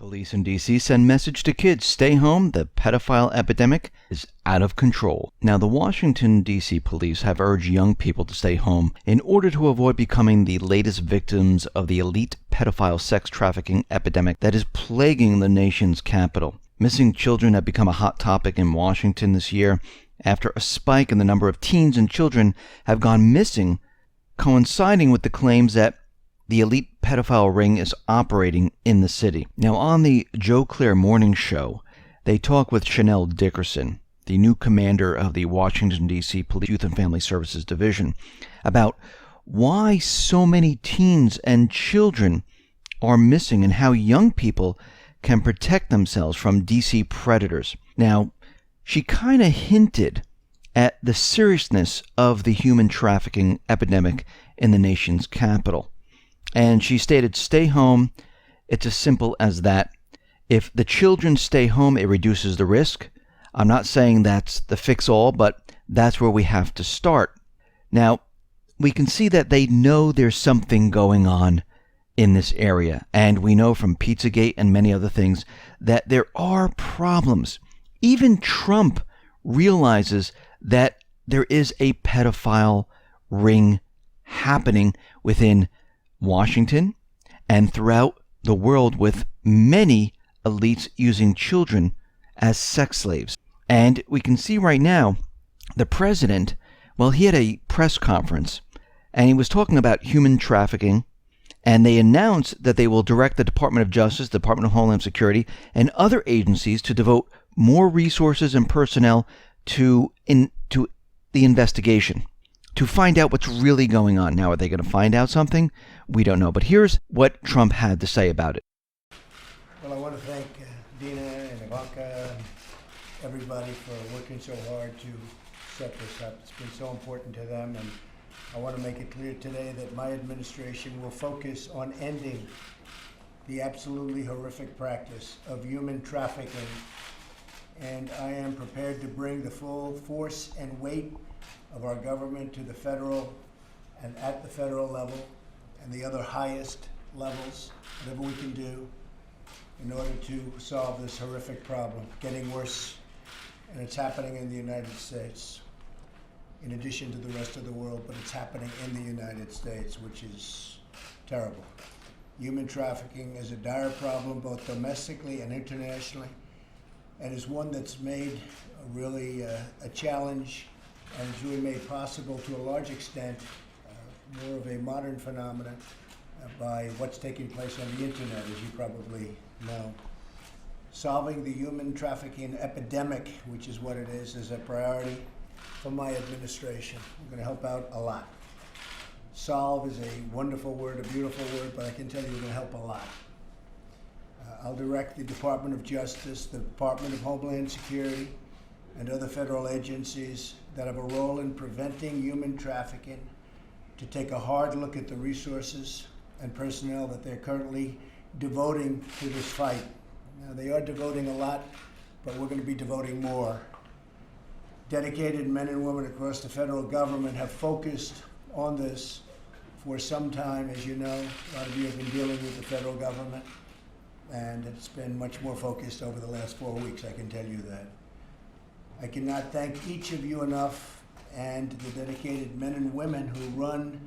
Police in D.C. send message to kids, stay home, the pedophile epidemic is out of control. Now, the Washington, D.C. police have urged young people to stay home in order to avoid becoming the latest victims of the elite pedophile sex trafficking epidemic that is plaguing the nation's capital. Missing children have become a hot topic in Washington this year after a spike in the number of teens and children have gone missing, coinciding with the claims that the elite pedophile ring is operating in the city. Now, on the Joe Claire Morning Show, they talk with Chanel Dickerson, the new commander of the Washington, D.C. Police Youth and Family Services Division, about why so many teens and children are missing and how young people can protect themselves from D.C. predators. Now, she kind of hinted at the seriousness of the human trafficking epidemic in the nation's capital. And she stated, stay home. It's as simple as that. If the children stay home, it reduces the risk. I'm not saying that's the fix-all, but that's where we have to start. Now, we can see that they know there's something going on in this area. And we know from Pizzagate and many other things that there are problems. Even Trump realizes that there is a pedophile ring happening within Washington and throughout the world, with many elites using children as sex slaves. And we can see right now the president, well, he had a press conference and he was talking about human trafficking, and they announced that they will direct the Department of Justice, the Department of Homeland Security, and other agencies to devote more resources and personnel to the investigation, to find out what's really going on. Now, are they going to find out something? We don't know. But here's what Trump had to say about it. Well, I want to thank Dina and Ivanka and everybody for working so hard to set this up. It's been so important to them, and I want to make it clear today that my administration will focus on ending the absolutely horrific practice of human trafficking, and I am prepared to bring the full force and weight of our government to the federal and at the federal level and the other highest levels, whatever we can do in order to solve this horrific problem, getting worse, and it's happening in the United States, in addition to the rest of the world, but it's happening in the United States, which is terrible. Human trafficking is a dire problem, both domestically and internationally, and is one that's made really a challenge, and it's really made possible to a large extent, more of a modern phenomenon by what's taking place on the internet, as you probably know. Solving the human trafficking epidemic, which is what it is a priority for my administration. We're going to help out a lot. Solve is a wonderful word, a beautiful word, but I can tell you we're going to help a lot. I'll direct the Department of Justice, the Department of Homeland Security, and other federal agencies that have a role in preventing human trafficking to take a hard look at the resources and personnel that they're currently devoting to this fight. Now, they are devoting a lot, but we're going to be devoting more. Dedicated men and women across the federal government have focused on this for some time. As you know, a lot of you have been dealing with the federal government, and it's been much more focused over the last 4 weeks, I can tell you that. I cannot thank each of you enough, and the dedicated men and women who run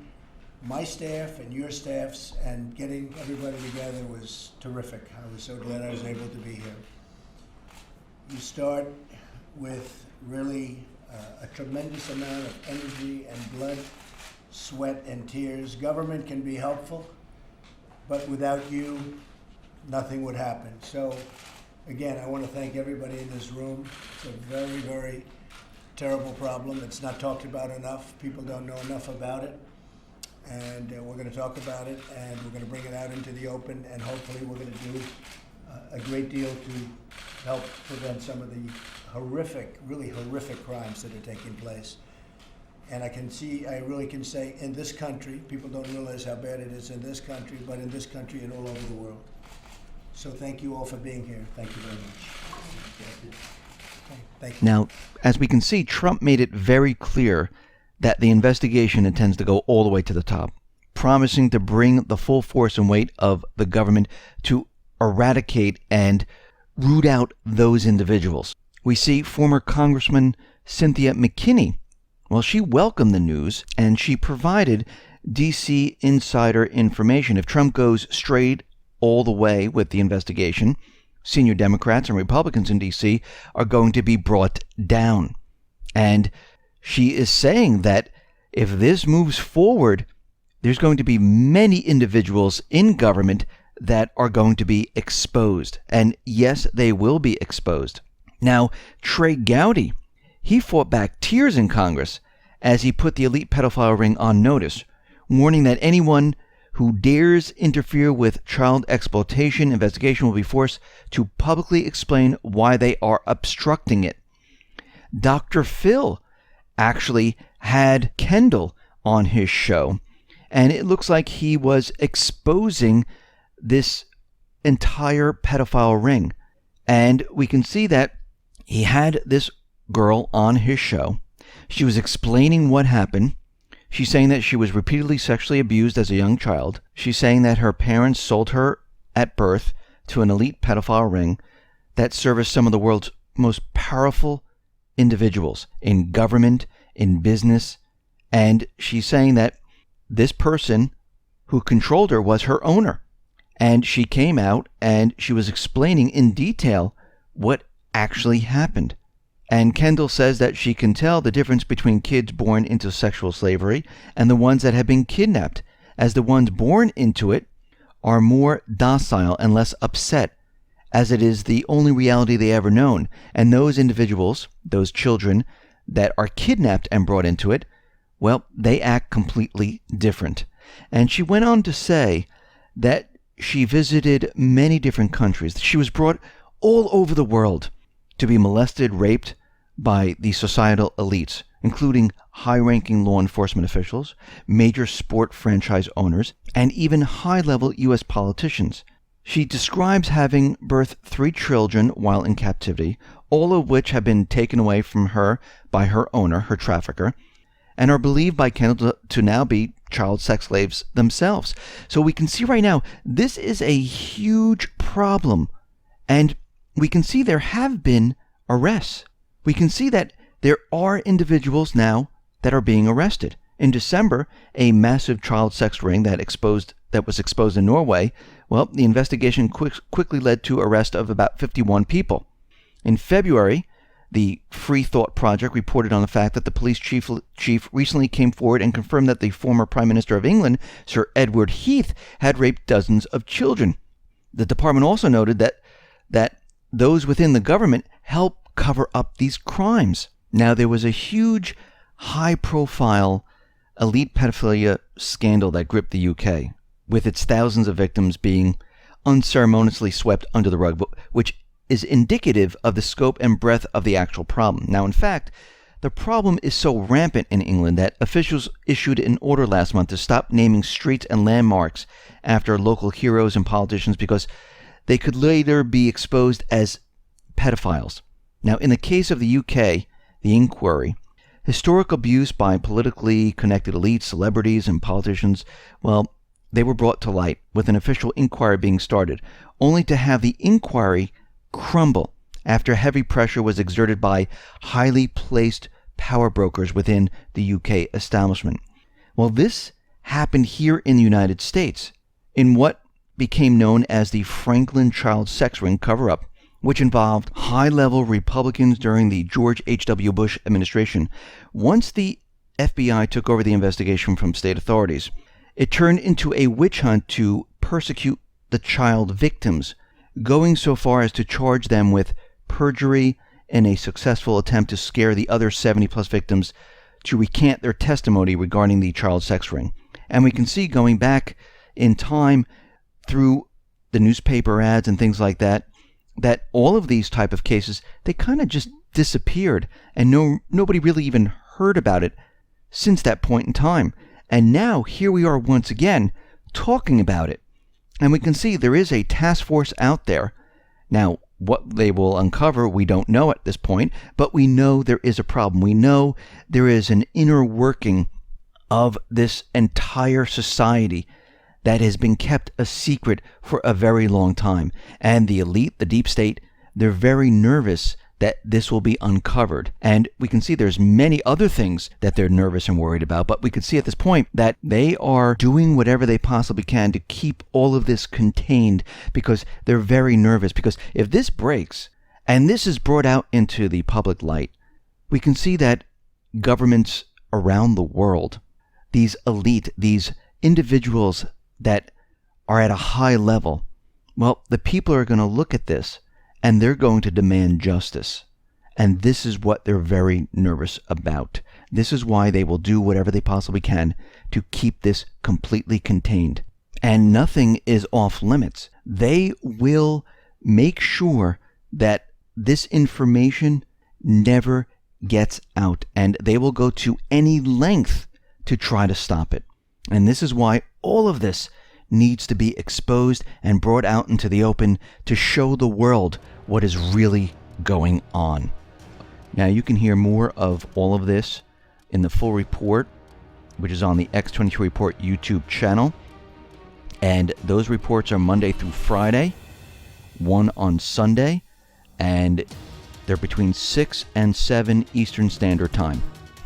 my staff and your staffs, and getting everybody together was terrific. I was so glad I was able to be here. You start with really a tremendous amount of energy and blood, sweat and tears. Government can be helpful, but without you, nothing would happen. So again, I want to thank everybody in this room. It's a very, very terrible problem. It's not talked about enough. People don't know enough about it. And we're going to talk about it, and we're going to bring it out into the open, and hopefully we're going to do a great deal to help prevent some of the horrific, really horrific crimes that are taking place. And I really can say in this country, people don't realize how bad it is in this country, but in this country and all over the world. So thank you all for being here. Thank you very much. Thank you. Now, as we can see, Trump made it very clear that the investigation intends to go all the way to the top, promising to bring the full force and weight of the government to eradicate and root out those individuals. We see former Congressman Cynthia McKinney. Well, she welcomed the news and she provided DC insider information. If Trump goes straight all the way with the investigation, senior Democrats and Republicans in DC are going to be brought down. And she is saying that if this moves forward, there's going to be many individuals in government that are going to be exposed. And yes, they will be exposed. Now, Trey Gowdy, he fought back tears in Congress as he put the elite pedophile ring on notice, warning that anyone who dares interfere with child exploitation investigation will be forced to publicly explain why they are obstructing it. Dr. Phil actually had Kendall on his show, and it looks like he was exposing this entire pedophile ring. And we can see that he had this girl on his show. She was explaining what happened. She's saying that she was repeatedly sexually abused as a young child. She's saying that her parents sold her at birth to an elite pedophile ring that serviced some of the world's most powerful individuals in government, in business. And she's saying that this person who controlled her was her owner. And she came out and she was explaining in detail what actually happened. And Kendall says that she can tell the difference between kids born into sexual slavery and the ones that have been kidnapped, as the ones born into it are more docile and less upset, as it is the only reality they ever known. And those individuals, those children that are kidnapped and brought into it, well, they act completely different. And she went on to say that she visited many different countries. She was brought all over the world to be molested, raped by the societal elites, including high-ranking law enforcement officials, major sport franchise owners, and even high-level U.S. politicians. She describes having birthed 3 children while in captivity, all of which have been taken away from her by her owner, her trafficker, and are believed by Kendall to now be child sex slaves themselves. So we can see right now, this is a huge problem. And we can see there have been arrests. We can see that there are individuals now that are being arrested. In December, a massive child sex ring that was exposed in Norway, well, the investigation quickly led to arrest of about 51 people. In February, the Free Thought Project reported on the fact that the police chief recently came forward and confirmed that the former Prime Minister of England, Sir Edward Heath, had raped dozens of children. The department also noted that those within the government help cover up these crimes. Now, there was a huge, high-profile elite pedophilia scandal that gripped the UK, with its thousands of victims being unceremoniously swept under the rug, which is indicative of the scope and breadth of the actual problem. Now, in fact, the problem is so rampant in England that officials issued an order last month to stop naming streets and landmarks after local heroes and politicians because they could later be exposed as pedophiles. Now, in the case of the UK, the inquiry, historic abuse by politically connected elites, celebrities, and politicians, well, they were brought to light with an official inquiry being started, only to have the inquiry crumble after heavy pressure was exerted by highly placed power brokers within the UK establishment. Well, this happened here in the United States in what became known as the Franklin child sex ring cover-up, which involved high-level Republicans during the George H.W. Bush administration. Once the FBI took over the investigation from state authorities, it turned into a witch hunt to persecute the child victims, going so far as to charge them with perjury in a successful attempt to scare the other 70-plus victims to recant their testimony regarding the child sex ring. And we can see, going back in time through the newspaper ads and things like that, that all of these type of cases, they kind of just disappeared, and nobody really even heard about it since that point in time. And now here we are once again talking about it. And we can see there is a task force out there. Now, what they will uncover, we don't know at this point, but we know there is a problem. We know there is an inner working of this entire society that has been kept a secret for a very long time. And the elite, the deep state, they're very nervous that this will be uncovered. And we can see there's many other things that they're nervous and worried about, but we can see at this point that they are doing whatever they possibly can to keep all of this contained, because they're very nervous. Because if this breaks, and this is brought out into the public light, we can see that governments around the world, these elite, these individuals that are at a high level, well, the people are going to look at this and they're going to demand justice. And this is what they're very nervous about. This is why they will do whatever they possibly can to keep this completely contained. And nothing is off limits. They will make sure that this information never gets out, and they will go to any length to try to stop it. And this is why all of this needs to be exposed and brought out into the open to show the world what is really going on. Now, you can hear more of all of this in the full report, which is on the X22 Report YouTube channel. And those reports are Monday through Friday, one on Sunday, and they're between 6 and 7 Eastern Standard Time.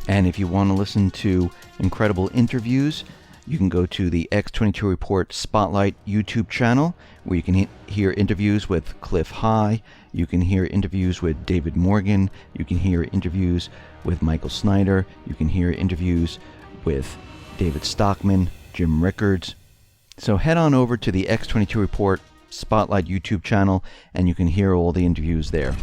And if you want to listen to incredible interviews, you can go to the X22 Report Spotlight YouTube channel, where you can hear interviews with Cliff High, you can hear interviews with David Morgan, you can hear interviews with Michael Snyder, you can hear interviews with David Stockman, Jim Rickards. So head on over to the X22 Report Spotlight YouTube channel, and you can hear all the interviews there.